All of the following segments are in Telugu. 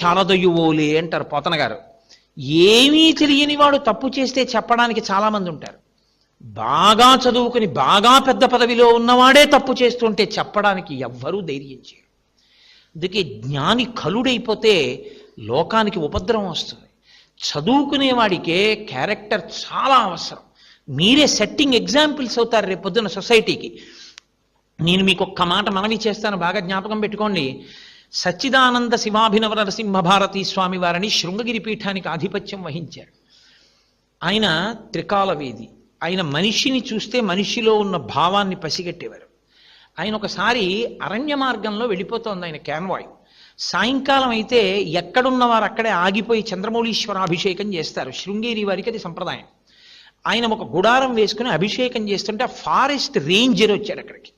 శారదయువోలే అంటారు పోతన గారు. ఏమీ తెలియని వాడు తప్పు చేస్తే చెప్పడానికి చాలామంది ఉంటారు. బాగా చదువుకుని బాగా పెద్ద పదవిలో ఉన్నవాడే తప్పు చేస్తుంటే చెప్పడానికి ఎవ్వరూ ధైర్యం చేయరు. అందుకే జ్ఞాని కలుడైపోతే లోకానికి ఉపద్రవం వస్తుంది. చదువుకునేవాడికే క్యారెక్టర్ చాలా అవసరం. మీరే సెట్టింగ్ ఎగ్జాంపుల్స్ అవుతారు రేపు పొద్దున్న సొసైటీకి. నేను మీకు ఒక్క మాట మనవి చేస్తాను, బాగా జ్ఞాపకం పెట్టుకోండి. సచ్చిదానంద శివాభినవ నరసింహ భారతీ స్వామి వారిని శృంగగిరి పీఠానికి ఆధిపత్యం వహించారు. ఆయన త్రికాలవేది. ఆయన మనిషిని చూస్తే మనిషిలో ఉన్న భావాన్ని పసిగట్టేవారు. ఆయన ఒకసారి అరణ్య మార్గంలో వెళ్ళిపోతోంది ఆయన క్యాన్వాయ్. సాయంకాలం అయితే ఎక్కడున్నవారు అక్కడే ఆగిపోయి చంద్రమౌళీశ్వరాభిషేకం చేస్తారు. శృంగేరి వారికి అది సంప్రదాయం. ఆయన ఒక గుడారం వేసుకుని అభిషేకం చేస్తుంటే ఆ ఫారెస్ట్ రేంజర్ వచ్చాడు అక్కడికి.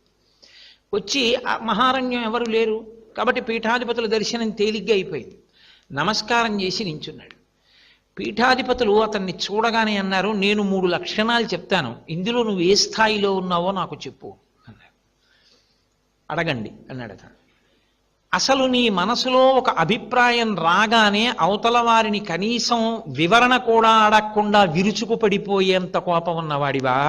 వచ్చి ఆ మహారణ్యం ఎవరు లేరు కాబట్టి పీఠాధిపతుల దర్శనం తేలిగ్గా అయిపోయింది. నమస్కారం చేసి నించున్నాడు. పీఠాధిపతులు అతన్ని చూడగానే అన్నారు, నేను 3 లక్షణాలు చెప్తాను, ఇందులో నువ్వు ఏ స్థాయిలో ఉన్నావో నాకు చెప్పు అన్నారు. అడగండి అన్నాడు అతను. అసలు నీ మనసులో ఒక అభిప్రాయం రాగానే అవతల వారిని కనీసం వివరణ కూడా అడగకుండా విరుచుకుపడిపోయేంత కోపం ఉన్నవాడివా?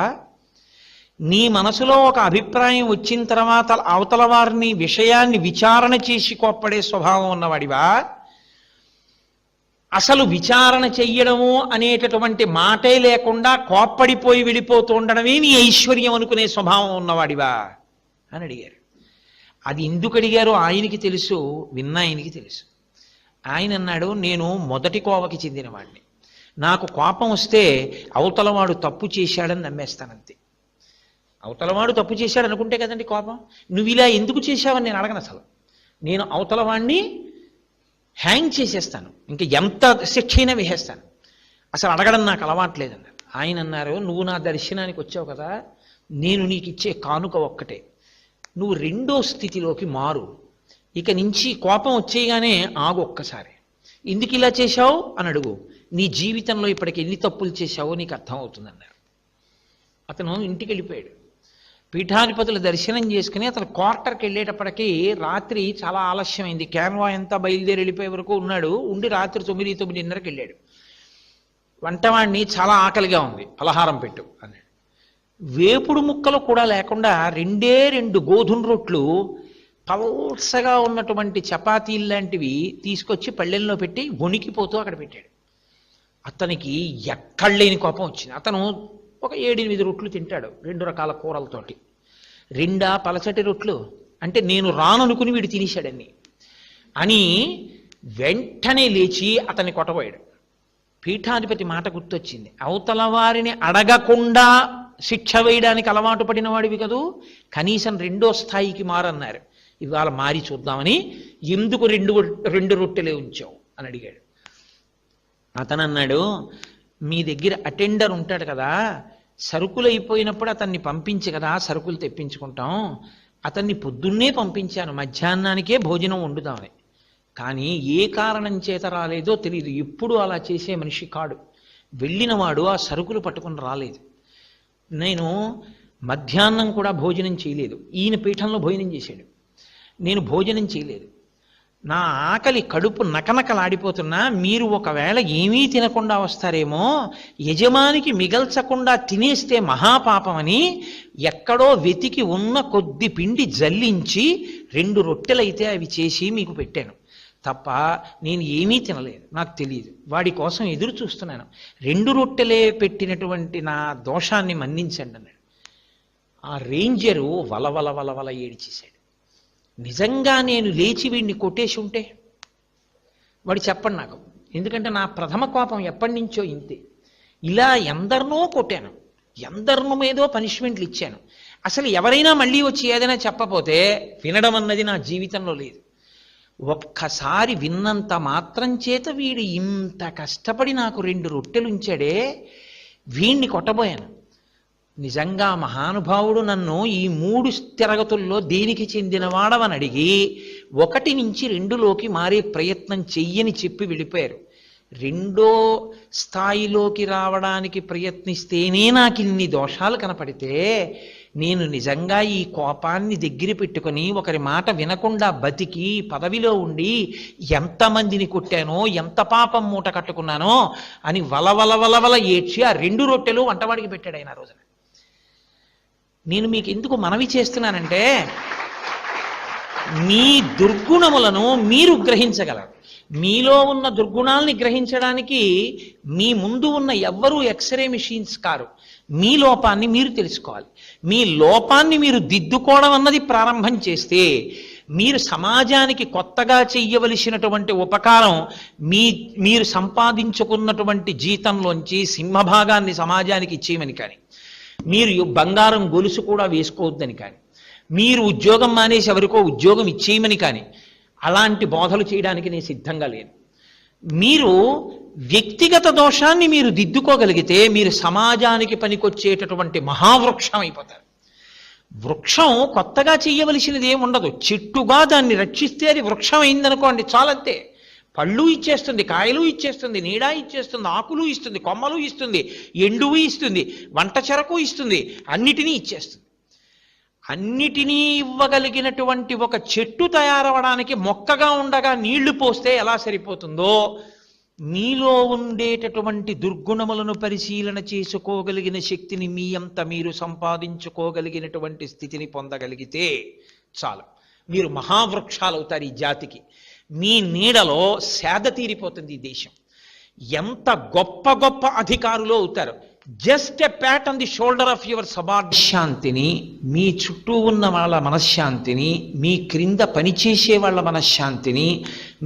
నీ మనసులో ఒక అభిప్రాయం వచ్చిన తర్వాత అవతల వారిని విషయాన్ని విచారణ చేసి కోప్పడే స్వభావం ఉన్నవాడివా? అసలు విచారణ చెయ్యడము అనేటటువంటి మాటే లేకుండా కోప్పడిపోయి వెళ్ళిపోతూ ఉండడమే నీ ఐశ్వర్యం అనుకునే స్వభావం ఉన్నవాడివా అని అడిగారు. అది ఎందుకు అడిగారో ఆయనకి తెలుసు, విన్న ఆయనకి తెలుసు. ఆయన అన్నాడు, నేను మొదటి కోవకి చెందినవాడిని. నాకు కోపం వస్తే అవతలవాడు తప్పు చేశాడని నమ్మేస్తానంతే. అవతలవాడు తప్పు చేశాడు అనుకుంటే కదండి కోపం. నువ్వు ఇలా ఎందుకు చేశావని నేను అడగను. అసలు నేను అవతలవాడిని హ్యాంగ్ చేసేస్తాను, ఇంకా ఎంత శిక్ష అయినా వేసేస్తాను. అసలు అడగడం నాకు అలవాట్లేదన్నారు. ఆయన అన్నారు, నువ్వు నా దర్శనానికి వచ్చావు కదా, నేను నీకు ఇచ్చే కానుక ఒక్కటే, నువ్వు 2వ స్థితిలోకి మారు. ఇక నుంచి కోపం వచ్చేయగానే ఆగు ఒక్కసారి. ఎందుకు ఇలా చేశావు అని అడుగు. నీ జీవితంలో ఇప్పటికి ఎన్ని తప్పులు చేశావో నీకు అర్థమవుతుందన్నారు. అతను ఇంటికి వెళ్ళిపోయాడు. పీఠాధిపతుల దర్శనం చేసుకుని అతను క్వార్టర్కి వెళ్ళేటప్పటికీ రాత్రి చాలా ఆలస్యమైంది. క్యాన్వాయ్ అంతా బయలుదేరి వెళ్ళిపోయే వరకు ఉన్నాడు. ఉండి రాత్రి 9:30కి వెళ్ళాడు. వంటవాడిని చాలా ఆకలిగా ఉంది, పలహారం పెట్టు అన్నాడు. వేపుడు ముక్కలు కూడా లేకుండా 2 గోధుమ రొట్లు పల్సగా ఉన్నటువంటి చపాతీలు లాంటివి తీసుకొచ్చి పళ్ళెల్లో పెట్టి వణికిపోతూ అక్కడ పెట్టాడు. అతనికి ఎక్కడలేని కోపం వచ్చింది. అతను ఒక 7-8 రొట్లు తింటాడు 2 రకాల కూరలతోటి. 2 పలచటి రొట్లు అంటే నేను రాననుకుని వీడు తినేశాడని అని వెంటనే లేచి అతన్ని కొట్టబోయాడు. పీఠాధిపతి మాట గుర్తొచ్చింది, అవతల వారిని అడగకుండా శిక్ష వేయడానికి అలవాటు పడిన వాడివి కదూ, కనీసం 2వ స్థాయికి మారన్నారు. ఇవాళ మారి చూద్దామని, ఎందుకు 2 రొట్టెలే ఉంచావు అని అడిగాడు. అతను అన్నాడు, మీ దగ్గర అటెండర్ ఉంటాడు కదా, సరుకులు అయిపోయినప్పుడు అతన్ని పంపించి కదా సరుకులు తెప్పించుకుంటాం. అతన్ని పొద్దున్నే పంపించాను, మధ్యాహ్నానికే భోజనం వండుదామని. కానీ ఏ కారణం చేత రాలేదో తెలియదు. ఎప్పుడు అలా చేసే మనిషి కాడు. వెళ్ళినవాడు ఆ సరుకులు పట్టుకుని రాలేదు. నేను మధ్యాహ్నం కూడా భోజనం చేయలేదు. ఈయన పీఠంలో భోజనం చేశాడు, నేను భోజనం చేయలేదు. నా ఆకలి కడుపు నకనకలాడిపోతున్నా, మీరు ఒకవేళ ఏమీ తినకుండా వస్తారేమో, యజమానికి మిగల్చకుండా తినేస్తే మహాపాపమని ఎక్కడో వెతికి ఉన్న కొద్ది పిండి జల్లించి 2 రొట్టెలైతే అవి చేసి మీకు పెట్టాను తప్ప నేను ఏమీ తినలేదు. నాకు తెలియదు. వాడి కోసం ఎదురు చూస్తున్నాను. 2 రొట్టెలే పెట్టినటువంటి నా దోషాన్ని మన్నించండి అన్నాడు. ఆ రేంజరు వలవల వలవల ఏడిచేశాడు. నిజంగా నేను లేచి వీడిని కొట్టేసి ఉంటే, వాడు చెప్పండి నాకు, ఎందుకంటే నా ప్రథమ కోపం ఎప్పటి నుంచో ఇంతే. ఇలా ఎందరినో కొట్టాను, ఎందరినో ఏదో పనిష్మెంట్లు ఇచ్చాను. అసలు ఎవరైనా మళ్ళీ వచ్చి ఏదైనా చెప్పపోతే వినడం అన్నది నా జీవితంలో లేదు. ఒక్కసారి విన్నంత మాత్రం చేత వీడు ఇంత కష్టపడి నాకు 2 రొట్టెలు ఉంచాడే, వీణ్ణి కొట్టబోయాను. నిజంగా మహానుభావుడు నన్ను ఈ 3 తరగతుల్లో దేనికి చెందినవాడవని అడిగి 1 నుంచి 2లోకి మారే ప్రయత్నం చెయ్యని చెప్పి వెళ్ళిపోయారు. 2వ స్థాయిలోకి రావడానికి ప్రయత్నిస్తేనే నాకు ఇన్ని దోషాలు కనపడితే నేను నిజంగా ఈ కోపాన్ని దగ్గర పెట్టుకుని ఒకరి మాట వినకుండా బతికి పదవిలో ఉండి ఎంతమందిని కొట్టానో, ఎంత పాపం మూట కట్టుకున్నానో అని వలవల ఏడ్చి ఆ 2 రొట్టెలు వంటవాడికి పెట్టాడు ఆయన ఆ రోజున. నేను మీకు ఎందుకు మనవి చేస్తున్నానంటే, మీ దుర్గుణములను మీరు గ్రహించగలరు. మీలో ఉన్న దుర్గుణాలని గ్రహించడానికి మీ ముందు ఉన్న ఎవ్వరూ ఎక్స్రే మిషన్స్ కారు. మీ లోపాన్ని మీరు తెలుసుకోవాలి. మీ లోపాన్ని మీరు దిద్దుకోవడం అన్నది ప్రారంభం చేస్తే మీరు సమాజానికి కొత్తగా చెయ్యవలసినటువంటి ఉపకారం మీరు సంపాదించుకున్నటువంటి జీతంలోంచి సింహభాగాన్ని సమాజానికి ఇచ్చేయమని కానీ, మీరు బంగారం గొలుసు కూడా వేసుకోవద్దని కానీ, మీరు ఉద్యోగం మానేసి ఎవరికో ఉద్యోగం ఇచ్చేయమని కానీ అలాంటి బోధలు చేయడానికి నేను సిద్ధంగా లేను. మీరు వ్యక్తిగత దోషాన్ని మీరు దిద్దుకోగలిగితే మీరు సమాజానికి పనికొచ్చేటటువంటి మహావృక్షం అయిపోతారు. వృక్షం కొత్తగా చెయ్యవలసినది ఏమి ఉండదు. చెట్టుగా దాన్ని రక్షిస్తే అది వృక్షం అయిందనుకోండి, చాలంతే. పళ్ళు ఇచ్చేస్తుంది, కాయలు ఇచ్చేస్తుంది, నీడ ఇచ్చేస్తుంది, ఆకులు ఇస్తుంది, కొమ్మలు ఇస్తుంది, ఎండువు ఇస్తుంది, వంట చెరకు ఇస్తుంది, అన్నిటినీ ఇచ్చేస్తుంది. అన్నిటినీ ఇవ్వగలిగినటువంటి ఒక చెట్టు తయారవడానికి మొక్కగా ఉండగా నీళ్లు పోస్తే ఎలా సరిపోతుందో, మీలో ఉండేటటువంటి దుర్గుణములను పరిశీలన చేసుకోగలిగిన శక్తిని మీ అంత మీరు సంపాదించుకోగలిగినటువంటి స్థితిని పొందగలిగితే చాలు. మీరు మహావృక్షాలు అవుతారు ఈ జాతికి. మీ నీడలో సేద తీరిపోతుంది ఈ దేశం. ఎంత గొప్ప గొప్ప అధికారులు అవుతారు. Just a Pat on the shoulder of your శాంతిని, మీ చుట్టూ ఉన్న వాళ్ళ మనశ్శాంతిని, మీ క్రింద పనిచేసే వాళ్ళ మనశ్శాంతిని,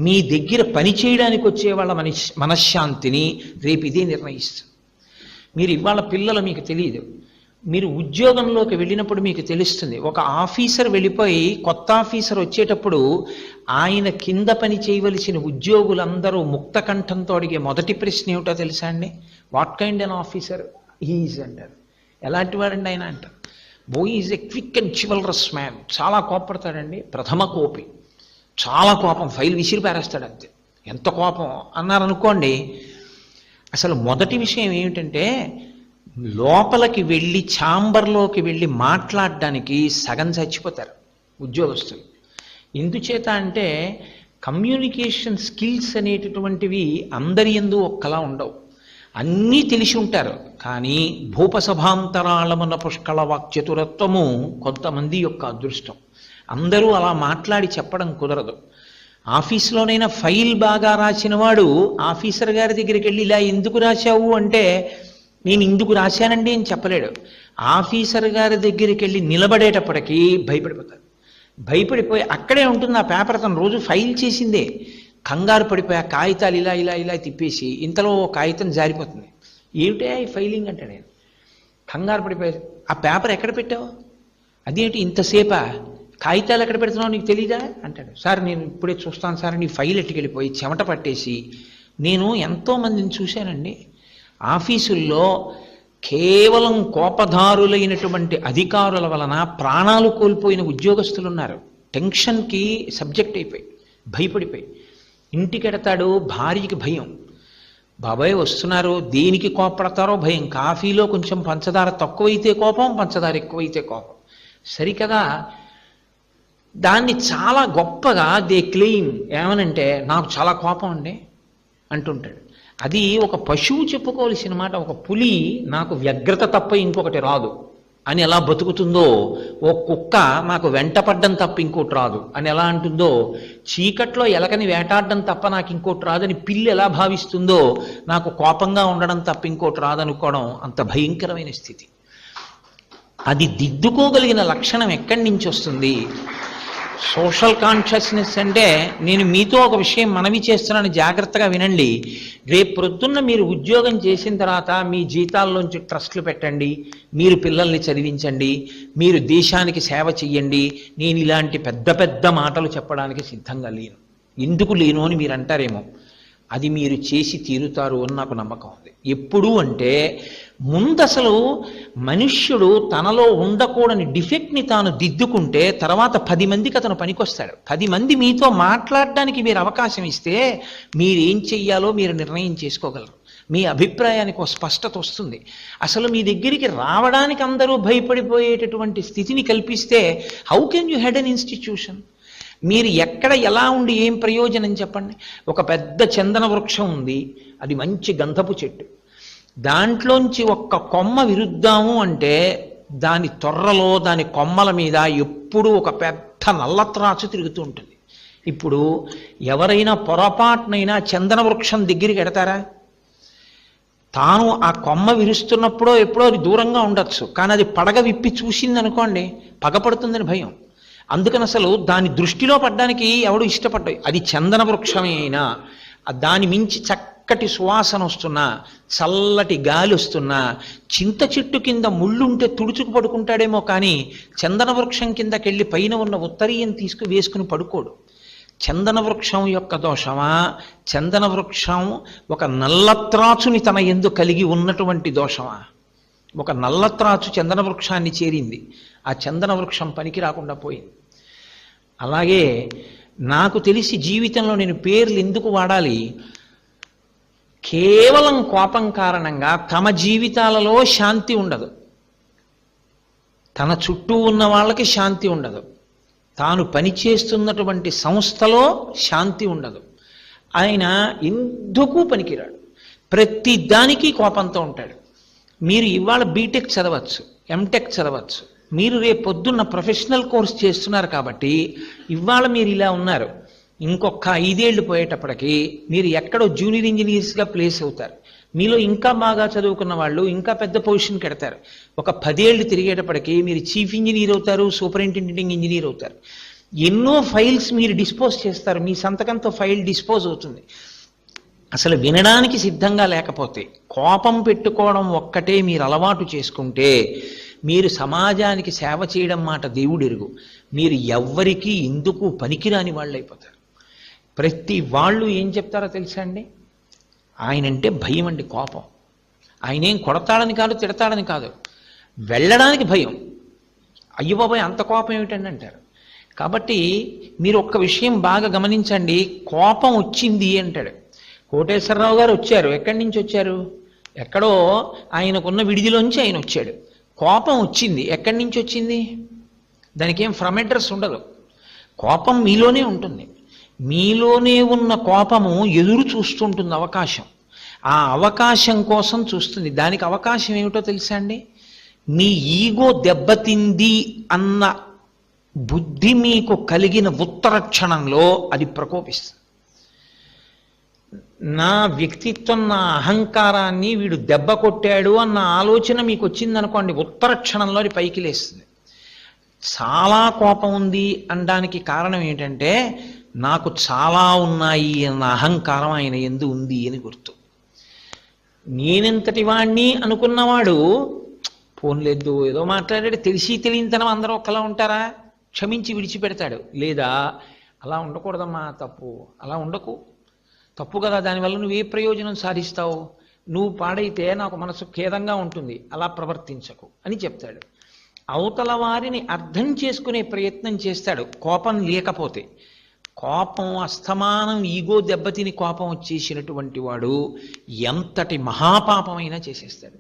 మీ దగ్గర పని చేయడానికి వచ్చే వాళ్ళ మనశ్శాంతిని రేపు ఇదే నిర్ణయిస్తుంది. మీరు ఇవాళ పిల్లలు మీకు తెలియదు, మీరు ఉద్యోగంలోకి వెళ్ళినప్పుడు మీకు తెలుస్తుంది. ఒక ఆఫీసర్ వెళ్ళిపోయి కొత్త ఆఫీసర్ వచ్చేటప్పుడు ఆయన కింద పని చేయవలసిన ఉద్యోగులందరూ ముక్త కంఠంతో అడిగే మొదటి ప్రశ్న ఏమిటో తెలుసా అండి? What kind an officer he is అంటారు. ఎలాంటి వాడండి ఆయన అంటారు. Boy is a quick and chivalrous man. చాలా కోపడతాడండి, ప్రథమ కోపి, చాలా కోపం, ఫైల్ విసిరి పారేస్తాడు అంతే. ఎంత కోపం అన్నారనుకోండి. అసలు మొదటి విషయం ఏమిటంటే, లోపలికి వెళ్ళి ఛాంబర్లోకి వెళ్ళి మాట్లాడడానికి సగం చచ్చిపోతారు ఉద్యోగస్తులు. ఎందుచేత అంటే కమ్యూనికేషన్ స్కిల్స్ అనేటటువంటివి అందరి యందు ఒక్కలా ఉండవు. అన్నీ తెలిసి ఉంటారు, కానీ భూపసభాంతరాళమున పుష్కళ వాక్చతురత్వము కొంతమంది యొక్క అదృష్టం. అందరూ అలా మాట్లాడి చెప్పడం కుదరదు. ఆఫీస్లోనైనా ఫైల్ బాగా రాసిన వాడు ఆఫీసర్ గారి దగ్గరికి వెళ్ళి ఇలా ఎందుకు రాశావు అంటే నేను ఇందుకు రాశానండి అని చెప్పలేడు. ఆఫీసర్ గారి దగ్గరికి వెళ్ళి నిలబడేటప్పటికీ భయపడిపోతాడు. భయపడిపోయి అక్కడే ఉంటుంది ఆ పేపర్, తను రోజు ఫైల్ చేసిందే. కంగారు పడిపోయి ఆ కాగితాలు ఇలా ఇలా ఇలా తిప్పేసి ఇంతలో కాగితం జారిపోతుంది. ఏమిటే ఈ ఫైలింగ్ అంటే, నేను కంగారు పడిపోయి ఆ పేపర్ ఎక్కడ పెట్టావు, అదేంటి ఇంతసేపా, కాగితాలు ఎక్కడ పెడుతున్నావు నీకు తెలీదా అంటాడు. సార్ నేను ఇప్పుడే చూస్తాను సార్, నీ ఫైల్ ఎట్టుకెళ్ళిపోయి చెమట పట్టేసి. నేను ఎంతోమందిని చూశానండి ఆఫీసుల్లో కేవలం కోపదారులైనటువంటి అధికారుల వలన ప్రాణాలు కోల్పోయిన ఉద్యోగస్తులు ఉన్నారు. టెన్షన్కి సబ్జెక్ట్ అయిపోయి భయపడిపోయి. ఇంటికెడతాడు, భార్యకి భయం, బాబాయ్ వస్తున్నారు, దేనికి కోపడతారో భయం. కాఫీలో కొంచెం పంచదార తక్కువైతే కోపం, పంచదార ఎక్కువైతే కోపం. సరికదా దాన్ని చాలా గొప్పగా దే క్లెయిమ్ ఏమనంటే, నాకు చాలా కోపం అండి అంటుంటాడు. అది ఒక పశువు చెప్పుకోవాల్సిన మాట. ఒక పులి నాకు వ్యగ్రత తప్ప ఇంకొకటి రాదు అని ఎలా బతుకుతుందో, ఓ కుక్క నాకు వెంటపడ్డం తప్ప ఇంకోటి రాదు అని ఎలా అంటుందో, చీకట్లో ఎలకని వేటాడడం తప్ప నాకు ఇంకోటి రాదని పిల్లి ఎలా భావిస్తుందో, నాకు కోపంగా ఉండడం తప్ప ఇంకోటి రాదనుకోవడం అంత భయంకరమైన స్థితి. అది దిద్దుకోగలిగిన లక్షణం ఎక్కడి నుంచి వస్తుంది? సోషల్ కాన్షియస్నెస్ అంటే, నేను మీతో ఒక విషయం మనవి చేస్తున్నాను, జాగ్రత్తగా వినండి. రేపు ప్రొద్దున్న మీరు ఉద్యోగం చేసిన తర్వాత మీ జీతాల్లోంచి ట్రస్ట్లు పెట్టండి, మీరు పిల్లల్ని చదివించండి, మీరు దేశానికి సేవ చెయ్యండి. నేను ఇలాంటి పెద్ద పెద్ద మాటలు చెప్పడానికి సిద్ధంగా లేను. ఎందుకు లేను అని మీరు అంటారేమో, అది మీరు చేసి తీరుతారు అని నాకు నమ్మకం ఉంది. ఎప్పుడు అంటే, ముందు అసలు మనుష్యుడు తనలో ఉండకూడని డిఫెక్ట్ని తాను దిద్దుకుంటే తర్వాత 10 మందికి అతను పనికొస్తాడు. 10 మంది మీతో మాట్లాడడానికి మీరు అవకాశం ఇస్తే మీరేం చెయ్యాలో మీరు నిర్ణయం చేసుకోగలరు. మీ అభిప్రాయానికి ఒక స్పష్టత వస్తుంది. అసలు మీ దగ్గరికి రావడానికి అందరూ భయపడిపోయేటటువంటి స్థితిని కల్పిస్తే how can you head an institution? మీరు ఎక్కడ ఎలా ఉండి ఏం ప్రయోజనం చెప్పండి? ఒక పెద్ద చందన వృక్షం ఉంది, అది మంచి గంధపు చెట్టు. దాంట్లోంచి ఒక్క కొమ్మ విరుద్దాము అంటే దాని తొర్రలో దాని కొమ్మల మీద ఎప్పుడూ ఒక పెద్ద నల్లత్రాచు తిరుగుతూ ఉంటుంది. ఇప్పుడు ఎవరైనా పొరపాటునైనా చందన వృక్షం దగ్గరికి ఎడతారా? తాను ఆ కొమ్మ విరుస్తున్నప్పుడో ఎప్పుడో అది దూరంగా ఉండొచ్చు, కానీ అది పడగ విప్పి చూసింది అనుకోండి, పగపడుతుందని భయం. అందుకని అసలు దాని దృష్టిలో పడ్డానికి ఎవడు ఇష్టపడ్డాయి. అది చందన వృక్షమే అయినా దాని మించి చక్కటి సువాసన వస్తున్నా, చల్లటి గాలి వస్తున్నా, చింత చెట్టు కింద ముళ్ళుంటే తుడుచుకు పడుకుంటాడేమో కానీ చందన వృక్షం కిందకెళ్ళి పైన ఉన్న ఉత్తరీయం వేసుకుని పడుకోడు. చందన వృక్షం యొక్క దోషమా, చందన వృక్షం ఒక నల్లత్రాచుని తన యందు కలిగి ఉన్నటువంటి దోషమా? ఒక నల్లత్రాచు చందన వృక్షాన్ని చేరింది, ఆ చందన వృక్షం పనికి రాకుండా పోయింది. అలాగే నాకు తెలిసి జీవితంలో నేను పేర్లు ఎందుకు వాడాలి? కేవలం కోపం కారణంగా తమ జీవితాలలో శాంతి ఉండదు, తన చుట్టూ ఉన్న వాళ్ళకి శాంతి ఉండదు, తాను పనిచేస్తున్నటువంటి సంస్థలో శాంతి ఉండదు. ఆయన ఎందుకు పనికిరాడు, ప్రతి దానికి కోపంతో ఉంటాడు. మీరు ఇవాళ బీటెక్ చదవచ్చు, ఎంటెక్ చదవచ్చు, మీరు రేపు పొద్దున్న ప్రొఫెషనల్ కోర్స్ చేస్తున్నారు కాబట్టి ఇవాళ మీరు ఇలా ఉన్నారు. ఇంకొక 5 ఏళ్ళు పోయేటప్పటికి మీరు ఎక్కడో జూనియర్ ఇంజనీర్స్గా ప్లేస్ అవుతారు. మీలో ఇంకా బాగా చదువుకున్న వాళ్ళు ఇంకా పెద్ద పొజిషన్కి ఎడతారు. ఒక 10 ఏళ్ళు తిరిగేటప్పటికి మీరు చీఫ్ ఇంజనీర్ అవుతారు, సూపరింటెండెంట్ ఇంజనీర్ అవుతారు. ఎన్నో ఫైల్స్ మీరు డిస్పోజ్ చేస్తారు, మీ సంతకంతో ఫైల్ డిస్పోజ్ అవుతుంది. అసలు వినడానికి సిద్ధంగా లేకపోతే కోపం పెట్టుకోవడం ఒక్కటే మీరు అలవాటు చేసుకుంటే మీరు సమాజానికి సేవ చేయడం మాట దేవుడెరుగు. మీరు ఎవ్వరికీ ఎందుకు పనికిరాని వాళ్ళు అయిపోతారు. ప్రతి వాళ్ళు ఏం చెప్తారో తెలుసా అండి? ఆయనంటే భయం అండి, కోపం. ఆయనేం కొడతాడని కాదు, తిడతాడని కాదు, వెళ్ళడానికి భయం. అయ్యో బాబాయ్ అంత కోపం ఏమిటండి అంటారు. కాబట్టి మీరు ఒక్క విషయం బాగా గమనించండి. కోపం వచ్చింది అంటాడు. కోటేశ్వరరావు గారు వచ్చారు, ఎక్కడి నుంచి వచ్చారు? ఎక్కడో ఆయనకున్న విడిదిలోంచి ఆయన వచ్చాడు. కోపం వచ్చింది, ఎక్కడి నుంచి వచ్చింది? దానికి ఏం ఫ్రమ్ అడ్రస్ ఉండదు. కోపం మీలోనే ఉంటుంది. మీలోనే ఉన్న కోపము ఎదురు చూస్తుంటుంది అవకాశం. ఆ అవకాశం కోసం చూస్తుంది. దానికి అవకాశం ఏమిటో తెలుసా అండి? మీ ఈగో దెబ్బతింది అన్న బుద్ధి మీకు కలిగిన ఉత్తర క్షణంలో అది ప్రకోపిస్తుంది. నా వ్యక్తిత్వం, నా అహంకారాన్ని వీడు దెబ్బ కొట్టాడు అన్న ఆలోచన మీకు వచ్చిందనుకోండి, ఉత్తర క్షణంలో అది పైకి లేస్తుంది. చాలా కోపం ఉంది అనడానికి కారణం ఏంటంటే నాకు చాలా ఉన్నాయి అన్న అహంకారం ఆయన ఎందు ఉంది అని గుర్తు. నేనెంతటి వాణ్ణి అనుకున్నవాడు పోన్లేదు ఏదో మాట్లాడాడు, తెలిసి తెలియనితనం అందరూ ఒకలా ఉంటారా? క్షమించి విడిచిపెడతాడు. లేదా అలా ఉండకూడదమ్మా, తప్పు, అలా ఉండకు, తప్పు కదా, దానివల్ల నువ్వు ఏ ప్రయోజనం సాధిస్తావు, నువ్వు పాడైతే నాకు మనసు ఖేదంగా ఉంటుంది, అలా ప్రవర్తించకు అని చెప్తాడు. అవతల వారిని అర్థం చేసుకునే ప్రయత్నం చేస్తాడు కోపం లేకపోతే. కోపం అస్తమానం ఈగో దెబ్బతిని కోపం వచ్చేసినటువంటి వాడు ఎంతటి మహాపాపమైనా చేసేస్తాడు.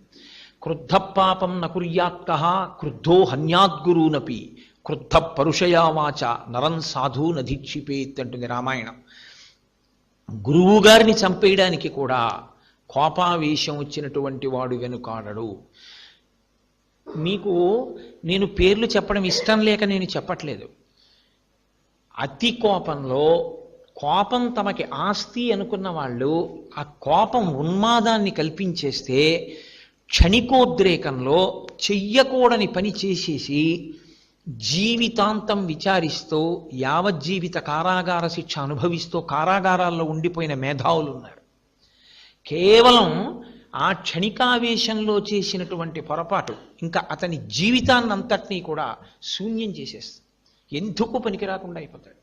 క్రుద్ధ పాపం నకుర్యాత్కః క్రుద్ధో హన్యాద్గురూనపి క్రుద్ధ పరుషయా వాచ నరం సాధు నధీక్షిపేత్ అంటుంది రామాయణం. గురువు గారిని చంపేయడానికి కూడా కోపావేశం వచ్చినటువంటి వాడు వెనుకాడడు. మీకు నేను పేర్లు చెప్పడం ఇష్టం లేక నేను చెప్పట్లేదు. అతి కోపంలో కోపం తమకి ఆస్తి అనుకున్న వాళ్ళు ఆ కోపం ఉన్మాదాన్ని కల్పించేస్తే క్షణికోద్రేకంలో చెయ్యకూడని పని చేసేసి జీవితాంతం విచారిస్తూ యావజ్జీవిత కారాగార శిక్ష అనుభవిస్తూ కారాగారాల్లో ఉండిపోయిన మేధావులు ఉన్నారు. కేవలం ఆ క్షణికావేశంలో చేసినటువంటి పొరపాటు ఇంకా అతని జీవితాన్నంతటినీ కూడా శూన్యం చేసేస్తుంది, ఎందుకు పనికి రాకుండా అయిపోతాడు.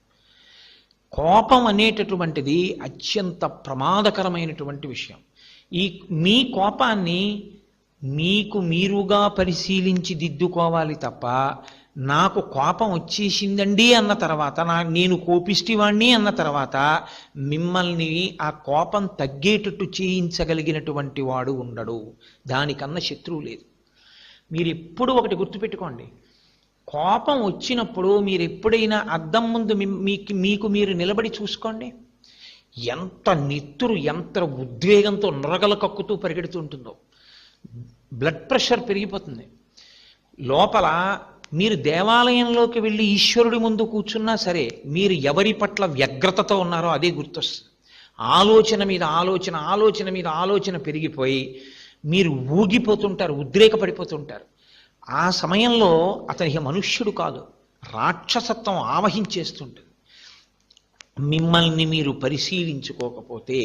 కోపం అనేటటువంటిది అత్యంత ప్రమాదకరమైనటువంటి విషయం. మీ కోపాన్ని మీకు మీరుగా పరిశీలించి దిద్దుకోవాలి తప్ప నాకు కోపం వచ్చేసిందండి అన్న తర్వాత నేను కోపిష్టివాణ్ణి అన్న తర్వాత మిమ్మల్ని ఆ కోపం తగ్గేటట్టు చేయించగలిగినటువంటి వాడు ఉండడు. దానికన్నా శత్రువు లేదు. మీరు ఎప్పుడు ఒకటి గుర్తుపెట్టుకోండి, కోపం వచ్చినప్పుడు మీరు ఎప్పుడైనా అద్దం ముందు మీకు మీరు నిలబడి చూసుకోండి. ఎంత నెత్తురు, ఎంత ఉద్వేగంతో నొరగలు కక్కుతూ పరిగెడుతుంటుందో. బ్లడ్ ప్రెషర్ పెరిగిపోతుంది. లోపల మీరు దేవాలయంలోకి వెళ్ళి ఈశ్వరుడి ముందు కూర్చున్నా సరే, మీరు ఎవరి పట్ల వ్యగ్రతతో ఉన్నారో అదే గుర్తొస్తుంది. ఆలోచన మీద ఆలోచన, ఆలోచన మీద ఆలోచన పెరిగిపోయి మీరు ఊగిపోతుంటారు, ఉద్రేకపడిపోతుంటారు. ఆ సమయంలో అతనికి మనుష్యుడు కాదు, రాక్షసత్వం ఆవహించేస్తుంటుంది. మిమ్మల్ని మీరు పరిశీలించుకోకపోతే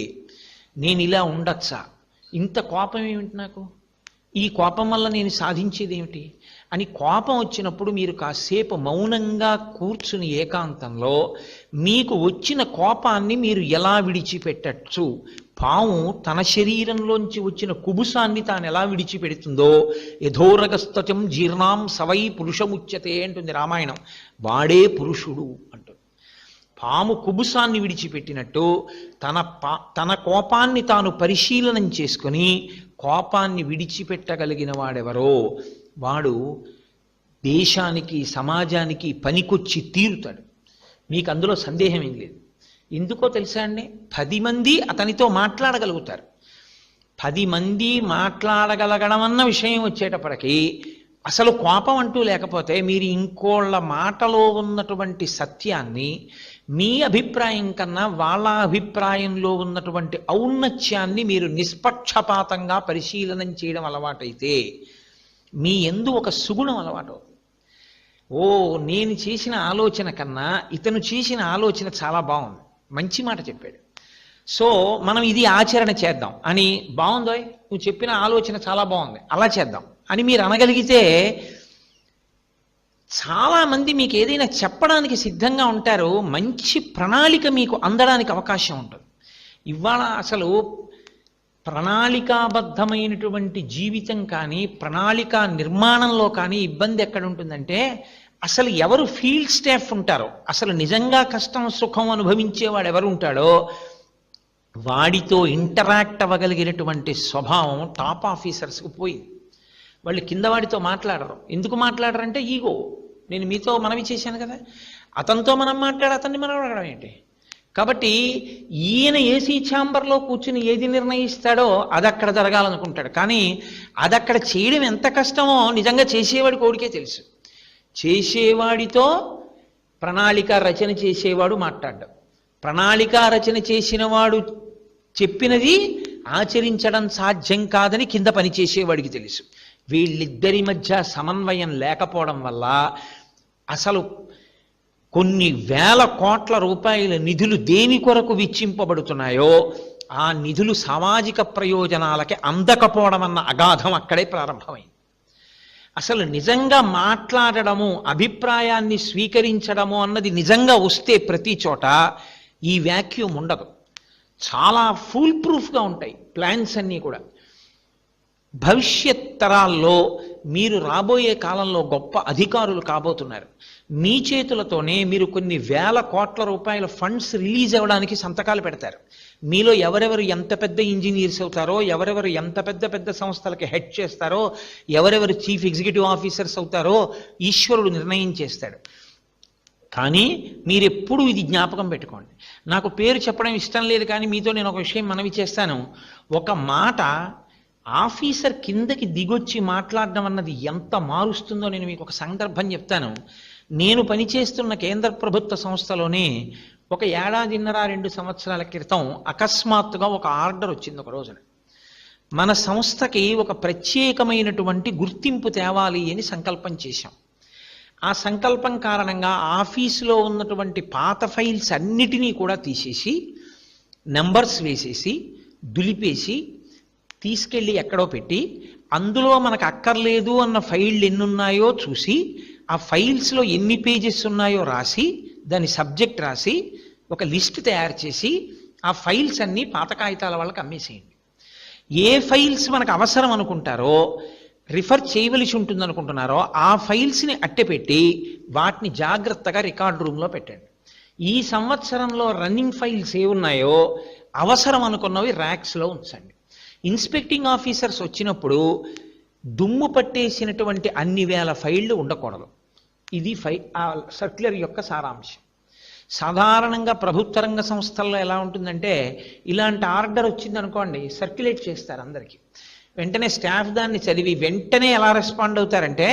నేను ఇలా ఉండొచ్చా, ఇంత కోపం ఏమిటి నాకు, ఈ కోపం వల్ల నేను సాధించేది ఏమిటి అని కోపం వచ్చినప్పుడు మీరు కాసేపు మౌనంగా కూర్చుని ఏకాంతంలో మీకు వచ్చిన కోపాన్ని మీరు ఎలా విడిచిపెట్టచ్చు, పాము తన శరీరంలోంచి వచ్చిన కుబుసాన్ని తాను ఎలా విడిచిపెడుతుందో, యథోరగస్తచం జీర్ణాం సవై పురుషముచ్యతే అంటుంది రామాయణం. వాడే పురుషుడు అంటుంది. పాము కుబుసాన్ని విడిచిపెట్టినట్టు తన కోపాన్ని తాను పరిశీలనం చేసుకుని కోపాన్ని విడిచిపెట్టగలిగిన వాడెవరో వాడు దేశానికి, సమాజానికి పనికొచ్చి తీరుతాడు. మీకు అందులో సందేహం ఏం లేదు. ఎందుకో తెలుసా అండి, 10 మంది అతనితో మాట్లాడగలుగుతారు. 10 మంది మాట్లాడగలగడం అన్న విషయం వచ్చేటప్పటికీ అసలు కోపం అంటూ లేకపోతే మీరు ఇంకోళ్ళ మాటలో ఉన్నటువంటి సత్యాన్ని మీ అభిప్రాయం కన్నా వాళ్ళ అభిప్రాయంలో ఉన్నటువంటి ఔన్నత్యాన్ని మీరు నిష్పక్షపాతంగా పరిశీలనం చేయడం అలవాటైతే మీ యందు ఒక సుగుణం అలవాటు. ఓ, నేను చేసిన ఆలోచన కన్నా ఇతను చేసిన ఆలోచన చాలా బాగుంది, మంచి మాట చెప్పాడు, సో మనం ఇది ఆచరణ చేద్దాం అని, బాగుందోయ్ నువ్వు చెప్పిన ఆలోచన చాలా బాగుంది అలా చేద్దాం అని మీరు అనగలిగితే చాలామంది మీకు ఏదైనా చెప్పడానికి సిద్ధంగా ఉంటారు. మంచి ప్రణాళిక మీకు అందడానికి అవకాశం ఉంటుంది. ఇవాళ అసలు ప్రణాళికాబద్ధమైనటువంటి జీవితం కానీ, ప్రణాళిక నిర్మాణంలో కానీ ఇబ్బంది ఎక్కడ ఉంటుందంటే, అసలు ఎవరు ఫీల్డ్ స్టాఫ్ ఉంటారో, అసలు నిజంగా కష్టం సుఖం అనుభవించేవాడు ఎవరు ఉంటాడో వాడితో ఇంటరాక్ట్ అవ్వగలిగినటువంటి స్వభావం టాప్ ఆఫీసర్స్కి పోయింది. వాళ్ళు కింద వాడితో మాట్లాడరు. ఎందుకు మాట్లాడరంటే ఈగో. నేను మీతో మనవి చేశాను కదా, అతనితో మనం అతన్ని మనం అడగడం ఏంటి. కాబట్టి ఈయన ఏసీ ఛాంబర్లో కూర్చుని ఏది నిర్ణయిస్తాడో అది అక్కడ జరగాలనుకుంటాడు. కానీ అది అక్కడ చేయడం ఎంత కష్టమో నిజంగా చేసేవాడి కోడికే తెలుసు. చేసేవాడితో ప్రణాళిక రచన చేసేవాడు మాట్లాడ్డాడు, ప్రణాళిక రచన చేసిన వాడు చెప్పినది ఆచరించడం సాధ్యం కాదని కింద పనిచేసేవాడికి తెలుసు. వీళ్ళిద్దరి మధ్య సమన్వయం లేకపోవడం వల్ల అసలు కొన్ని వేల కోట్ల రూపాయల నిధులు దేని కొరకు వెచ్చింపబడుతున్నాయో ఆ నిధులు సామాజిక ప్రయోజనాలకి అందకపోవడం అన్న అగాధం అక్కడే ప్రారంభమైంది. అసలు నిజంగా మాట్లాడడము, అభిప్రాయాన్ని స్వీకరించడము అన్నది నిజంగా వస్తే ప్రతి చోట ఈ వ్యాక్యూమ్ ఉండదు. చాలా ఫుల్ ప్రూఫ్గా ఉంటాయి ప్లాన్స్ అన్నీ కూడా. భవిష్యత్ తరాల్లో మీరు రాబోయే కాలంలో గొప్ప అధికారులు కాబోతున్నారు. మీ చేతులతోనే మీరు కొన్ని వేల కోట్ల రూపాయల ఫండ్స్ రిలీజ్ అవ్వడానికి సంతకాలు పెడతారు. మీలో ఎవరెవరు ఎంత పెద్ద ఇంజనీర్స్ అవుతారో, ఎవరెవరు ఎంత పెద్ద పెద్ద సంస్థలకి హెడ్ చేస్తారో, ఎవరెవరు చీఫ్ ఎగ్జిక్యూటివ్ ఆఫీసర్స్ అవుతారో ఈశ్వరుడు నిర్ణయం చేస్తాడు. కానీ మీరెప్పుడు ఇది జ్ఞాపకం పెట్టుకోండి. నాకు పేరు చెప్పడం ఇష్టం లేదు, కానీ మీతో నేను ఒక విషయం మనవి చేస్తాను. ఒక మాట ఆఫీసర్ కిందకి దిగొచ్చి మాట్లాడడం అన్నది ఎంత మారుస్తుందో నేను మీకు ఒక సందర్భం చెప్తాను. నేను పనిచేస్తున్న కేంద్ర ప్రభుత్వ సంస్థలోనే ఒక 1.5-2 సంవత్సరాల క్రితం అకస్మాత్తుగా ఒక ఆర్డర్ వచ్చింది. ఒక రోజున మన సంస్థకి ఒక ప్రత్యేకమైనటువంటి గుర్తింపు తేవాలి అని సంకల్పం చేశాం. ఆ సంకల్పం కారణంగా ఆఫీసులో ఉన్నటువంటి పాత ఫైల్స్ అన్నిటినీ కూడా తీసేసి, నెంబర్స్ వేసేసి, దులిపేసి తీసుకెళ్ళి ఎక్కడో పెట్టి, అందులో మనకు అక్కర్లేదు అన్న ఫైళ్ళు ఎన్నున్నాయో చూసి, ఆ ఫైల్స్లో ఎన్ని పేజెస్ ఉన్నాయో రాసి, దాని సబ్జెక్ట్ రాసి ఒక లిస్ట్ తయారు చేసి ఆ ఫైల్స్ అన్నీ పాత కాగితాల వాళ్ళకి అమ్మేసేయండి. ఏ ఫైల్స్ మనకు అవసరం అనుకుంటారో రిఫర్ చేయవలసి ఉంటుంది అనుకుంటున్నారో ఆ ఫైల్స్ని అట్టెపెట్టి వాటిని జాగ్రత్తగా రికార్డ్ రూమ్లో పెట్టండి. ఈ సంవత్సరంలో రన్నింగ్ ఫైల్స్ ఏ ఉన్నాయో అవసరం అనుకున్నవి ర్యాక్స్లో ఉంచండి. ఇన్స్పెక్టింగ్ ఆఫీసర్స్ వచ్చినప్పుడు దుమ్ము పట్టేసినటువంటి అన్ని వేల ఫైళ్ళు ఉండకూడదు. ఇది సర్క్యులర్ యొక్క సారాంశం. సాధారణంగా ప్రభుత్వ రంగ సంస్థల్లో ఎలా ఉంటుందంటే ఇలాంటి ఆర్డర్ వచ్చింది అనుకోండి, సర్క్యులేట్ చేస్తారు అందరికీ. వెంటనే స్టాఫ్ దాన్ని చదివి వెంటనే ఎలా రెస్పాండ్ అవుతారంటే,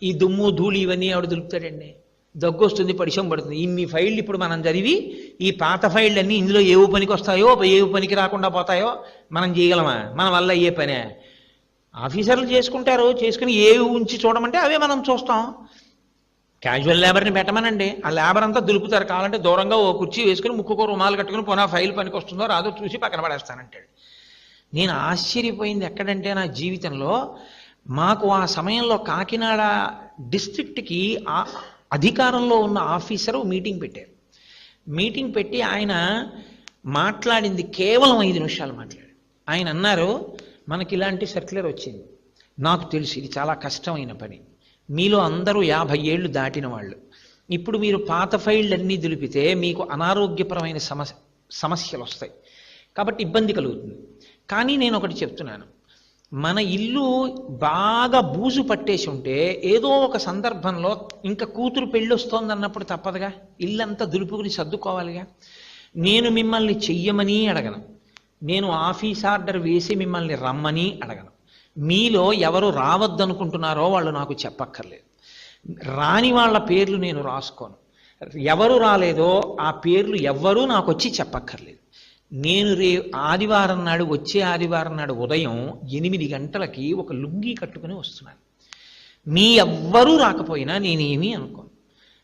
ఈ దుమ్ము ధూళి ఇవన్నీ ఆవిడ దులుపుతాడండి, దగ్గు వస్తుంది, పరిచయం పడుతుంది, ఇన్ని ఫైళ్ళు ఇప్పుడు మనం చదివి ఈ పాత ఫైళ్ళన్నీ ఇందులో ఏవు పనికి వస్తాయో ఏవు పనికి రాకుండా పోతాయో మనం చేయగలమా? మన వల్ల అయ్యే పనే. ఆఫీసర్లు చేసుకుంటారు, చేసుకుని ఏవి ఉంచి చూడమంటే అవే మనం చూస్తాం. క్యాజువల్ లేబర్ని పెట్టమనండి, ఆ లేబర్ అంతా దులుపుతారు, కావాలంటే దూరంగా ఓ కుర్చీ వేసుకుని ముక్కుకో రుమాలు కట్టుకుని పోనా ఫైల్ పనికి వస్తుందో రాదో చూసి పక్కన పడేస్తానంటాడు. నేను ఆశ్చర్యపోయింది ఎక్కడంటే, నా జీవితంలో మాకు ఆ సమయంలో కాకినాడ డిస్ట్రిక్ట్కి అధికారంలో ఉన్న ఆఫీసరు మీటింగ్ పెట్టారు. మీటింగ్ పెట్టి ఆయన మాట్లాడింది కేవలం 5 నిమిషాలు మాట్లాడారు. ఆయన అన్నారు, మనకి ఇలాంటి సర్క్యులర్ వచ్చింది, నాకు తెలుసు ఇది చాలా కష్టమైన పని, మీలో అందరూ 50 ఏళ్ళు దాటిన వాళ్ళు, ఇప్పుడు మీరు పాత ఫైళ్ళన్నీ దులిపితే మీకు అనారోగ్యపరమైన సమస్యలు వస్తాయి, కాబట్టి ఇబ్బంది కలుగుతుంది. కానీ నేను ఒకటి చెప్తున్నాను, మన ఇల్లు బాగా బూజు పట్టేసి ఉంటే ఏదో ఒక సందర్భంలో ఇంకా కూతురు పెళ్ళి వస్తోంది అన్నప్పుడు తప్పదుగా, ఇల్లంతా దులుపుకుని సర్దుకోవాలిగా. నేను మిమ్మల్ని చెయ్యమని అడగను, నేను ఆఫీస్ ఆర్డర్ వేసి మిమ్మల్ని రమ్మని అడగను. మీలో ఎవరు రావద్దనుకుంటున్నారో వాళ్ళు నాకు చెప్పక్కర్లేదు. రాని వాళ్ళ పేర్లు నేను రాసుకోను. ఎవరు రాలేదో ఆ పేర్లు ఎవ్వరూ నాకు వచ్చి చెప్పక్కర్లేదు. నేను ఆదివారం నాడు, వచ్చే ఆదివారం నాడు ఉదయం 8 గంటలకి ఒక లుంగీ కట్టుకుని వస్తున్నాను. మీ ఎవ్వరూ రాకపోయినా నేనేమీ అనుకోను.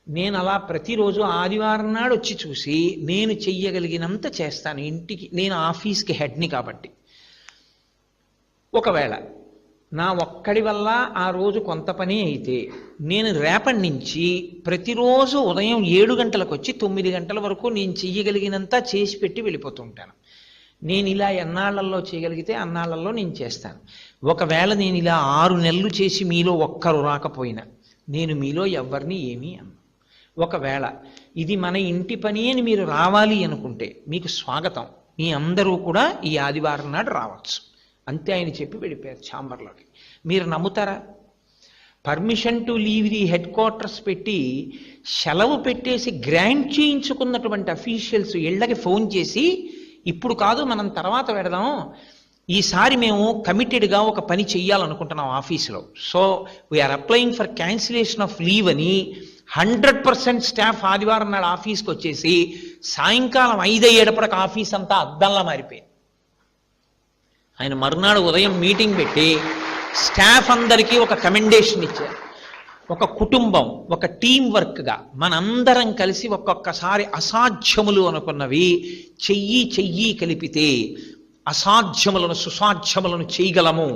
నేను అలా ప్రతిరోజు ఆదివారం నాడు వచ్చి చూసి నేను చెయ్యగలిగినంత చేస్తాను. ఇంటికి నేను ఆఫీస్కి హెడ్ని కాబట్టి. ఒకవేళ నా ఒక్కడి వల్ల ఆ రోజు కొంత పని అయితే నేను రేపటి నుంచి ప్రతిరోజు ఉదయం 7 గంటలకు వచ్చి 9 గంటల వరకు నేను చెయ్యగలిగినంత చేసి పెట్టి వెళ్ళిపోతుంటాను. నేను ఇలా ఎన్నాళ్లలో చేయగలిగితే అన్నాళ్లలో నేను చేస్తాను. ఒకవేళ నేను ఇలా 6 నెలలు చేసి మీలో ఒక్కరు రాకపోయినా నేను మీలో ఎవరిని ఏమీ అన్నా. ఒకవేళ ఇది మన ఇంటి పని అని మీరు రావాలి అనుకుంటే మీకు స్వాగతం, మీ అందరూ కూడా ఈ ఆదివారం నాడు రావచ్చు అంతే ఆయన చెప్పి వెళ్ళిపోయారు ఛాంబర్లోకి. మీరు నమ్ముతారా? Permission to leave the head quarters పెట్టి సెలవు పెట్టేసి గ్రాంట్ చేయించుకున్నటువంటి అఫీషియల్స్ ఇళ్ళకి ఫోన్ చేసి, ఇప్పుడు కాదు మనం తర్వాత పెడదాం, ఈసారి మేము కమిటెడ్గా ఒక పని చెయ్యాలనుకుంటున్నాం ఆఫీసులో, so we are applying for cancellation of leave అని 100% స్టాఫ్ ఆదివారం నాడు ఆఫీస్కి వచ్చేసి సాయంకాలం 5 అయ్యేటప్పటికి ఆఫీస్ అంతా అద్దంలా మారిపోయింది. ఆయన మరునాడు ఉదయం మీటింగ్ పెట్టి స్టాఫ్ అందరికీ ఒక కమెండేషన్ ఇచ్చారు. ఒక కుటుంబం, ఒక టీం వర్క్గా మనందరం కలిసి ఒక్కొక్కసారి అసాధ్యములు అనుకున్నవి చెయ్యి కలిపితే అసాధ్యములను సుసాధ్యములను చేయగలము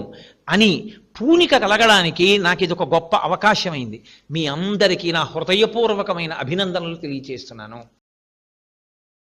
అని పూనిక కలగడానికి నాకు ఇది ఒక గొప్ప అవకాశమైంది. మీ అందరికీ నా హృదయపూర్వకమైన అభినందనలు తెలియజేస్తున్నాను.